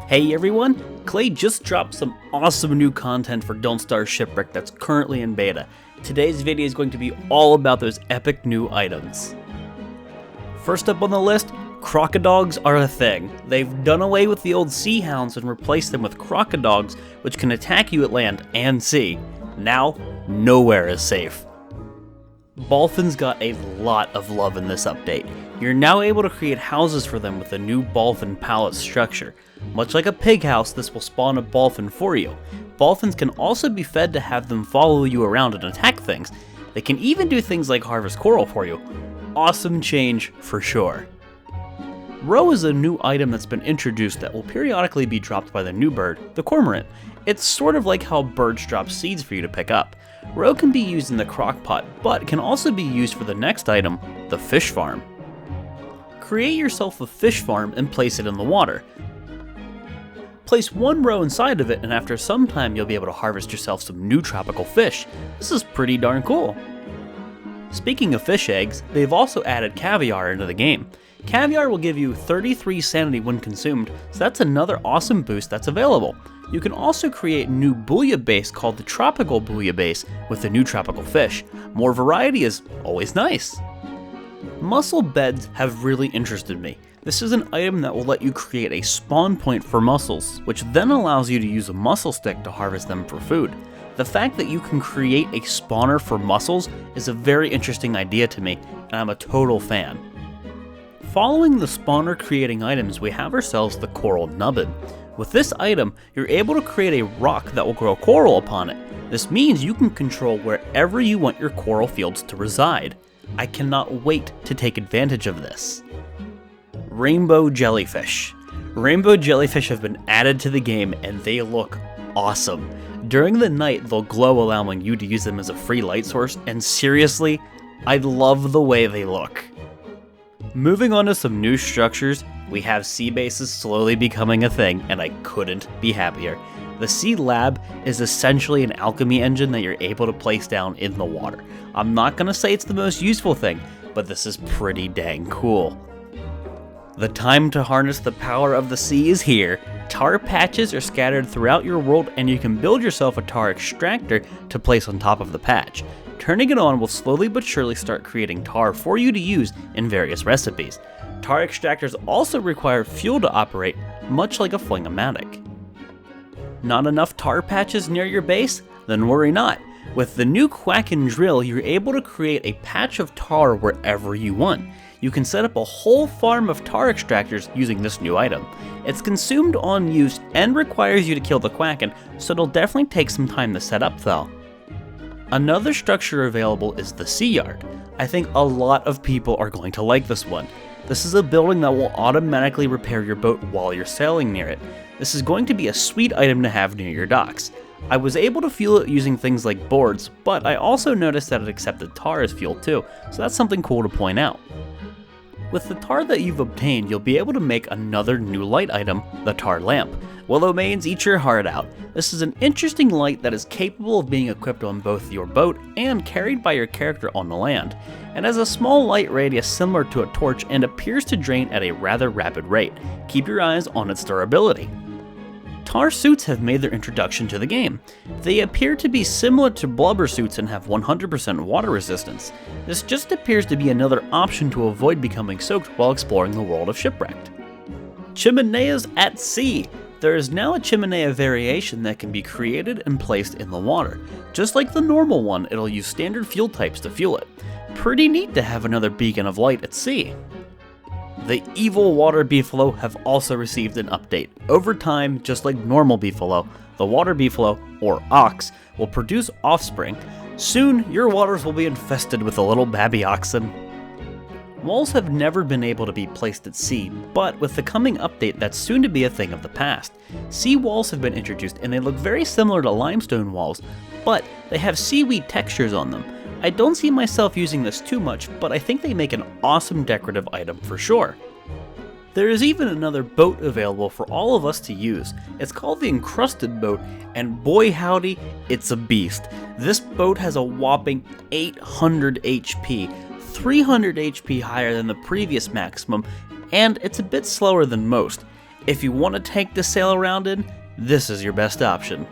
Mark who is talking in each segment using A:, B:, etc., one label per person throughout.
A: Hey everyone, Klei just dropped some awesome new content for Don't Starve Shipwrecked that's currently in beta. Today's video is going to be all about those epic new items. First up on the list, Crockodogs are a thing. They've done away with the old sea hounds and replaced them with Crockodogs, which can attack you at land and sea. Now, nowhere is safe. Ballphin's got a lot of love in this update. You're now able to create houses for them with the new Ballphin pallet structure. Much like a pig house, this will spawn a Ballphin for you. Ballphins can also be fed to have them follow you around and attack things. They can even do things like harvest coral for you. Awesome change for sure. Roe is a new item that's been introduced that will periodically be dropped by the new bird, the Cormorant. It's sort of like how birds drop seeds for you to pick up. Roe can be used in the crock pot, but can also be used for the next item, the fish farm. Create yourself a fish farm and place it in the water. Place one row inside of it, and after some time you'll be able to harvest yourself some new tropical fish. This is pretty darn cool. Speaking of fish eggs, they've also added Caviar into the game. Caviar will give you 33 sanity when consumed, so that's another awesome boost that's available. You can also create new Bouillabaisse called the Tropical Bouillabaisse with the new tropical fish. More variety is always nice. Mussel beds have really interested me. This is an item that will let you create a spawn point for mussels, which then allows you to use a mussel stick to harvest them for food. The fact that you can create a spawner for mussels is a very interesting idea to me, and I'm a total fan. Following the spawner creating items, we have ourselves the coral Nubbin. With this item, you're able to create a rock that will grow coral upon it. This means you can control wherever you want your coral fields to reside. I cannot wait to take advantage of this. Rainbow Jellyfish. Rainbow Jellyfish have been added to the game and they look awesome. During the night, they'll glow, allowing you to use them as a free light source, and seriously, I love the way they look. Moving on to some new structures, we have sea bases slowly becoming a thing, and I couldn't be happier. The Sea Lab is essentially an alchemy engine that you're able to place down in the water. I'm not going to say it's the most useful thing, but this is pretty dang cool. The time to harness the power of the sea is here. Tar patches are scattered throughout your world, and you can build yourself a tar extractor to place on top of the patch. Turning it on will slowly but surely start creating tar for you to use in various recipes. Tar extractors also require fuel to operate, much like a fling-o-matic. Not enough tar patches near your base? Then worry not. With the new Quacken drill, you're able to create a patch of tar wherever you want. You can set up a whole farm of tar extractors using this new item. It's consumed on use and requires you to kill the Quacken, so it'll definitely take some time to set up though. Another structure available is the Sea Yard. I think a lot of people are going to like this one. This is a building that will automatically repair your boat while you're sailing near it. This is going to be a sweet item to have near your docks. I was able to fuel it using things like boards, but I also noticed that it accepted tar as fuel too, so that's something cool to point out. With the tar that you've obtained, you'll be able to make another new light item, the tar lamp. Willow mains, eat your heart out. This is an interesting light that is capable of being equipped on both your boat and carried by your character on the land. It has a small light radius similar to a torch and appears to drain at a rather rapid rate. Keep your eyes on its durability. Tar suits have made their introduction to the game. They appear to be similar to blubber suits and have 100% water resistance. This just appears to be another option to avoid becoming soaked while exploring the world of Shipwrecked. Chimeneas at sea. There is now a chimenea variation that can be created and placed in the water. Just like the normal one, it'll use standard fuel types to fuel it. Pretty neat to have another beacon of light at sea. The evil water beefalo have also received an update. Over time, just like normal beefalo, the water beefalo, or ox, will produce offspring. Soon, your waters will be infested with the little babby oxen. Walls have never been able to be placed at sea, but with the coming update, that's soon to be a thing of the past. Sea walls have been introduced and they look very similar to limestone walls, but they have seaweed textures on them. I don't see myself using this too much, but I think they make an awesome decorative item for sure. There is even another boat available for all of us to use. It's called the Encrusted boat, and boy howdy, it's a beast. This boat has a whopping 800 HP, 300 HP higher than the previous maximum, and it's a bit slower than most. If you want to take the sail around in, this is your best option.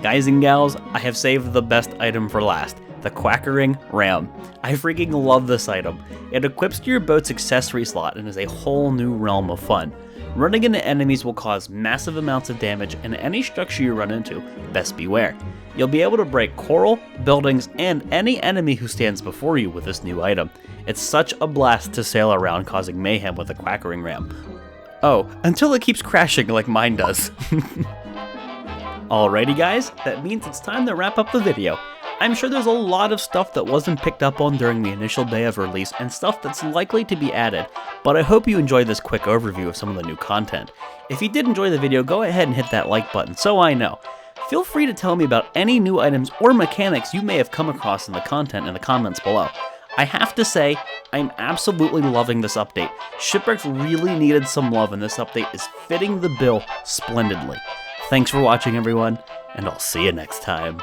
A: Guys and gals, I have saved the best item for last, the Quackering Ram. I freaking love this item. It equips to your boat's accessory slot and is a whole new realm of fun. Running into enemies will cause massive amounts of damage, and any structure you run into, best beware. You'll be able to break coral, buildings, and any enemy who stands before you with this new item. It's such a blast to sail around causing mayhem with a Quackering Ram. Oh, until it keeps crashing like mine does. Alrighty guys, that means it's time to wrap up the video. I'm sure there's a lot of stuff that wasn't picked up on during the initial day of release and stuff that's likely to be added, but I hope you enjoyed this quick overview of some of the new content. If you did enjoy the video, go ahead and hit that like button so I know. Feel free to tell me about any new items or mechanics you may have come across in the content in the comments below. I have to say, I'm absolutely loving this update. Shipwrecked really needed some love, and this update is fitting the bill splendidly. Thanks for watching everyone, and I'll see you next time.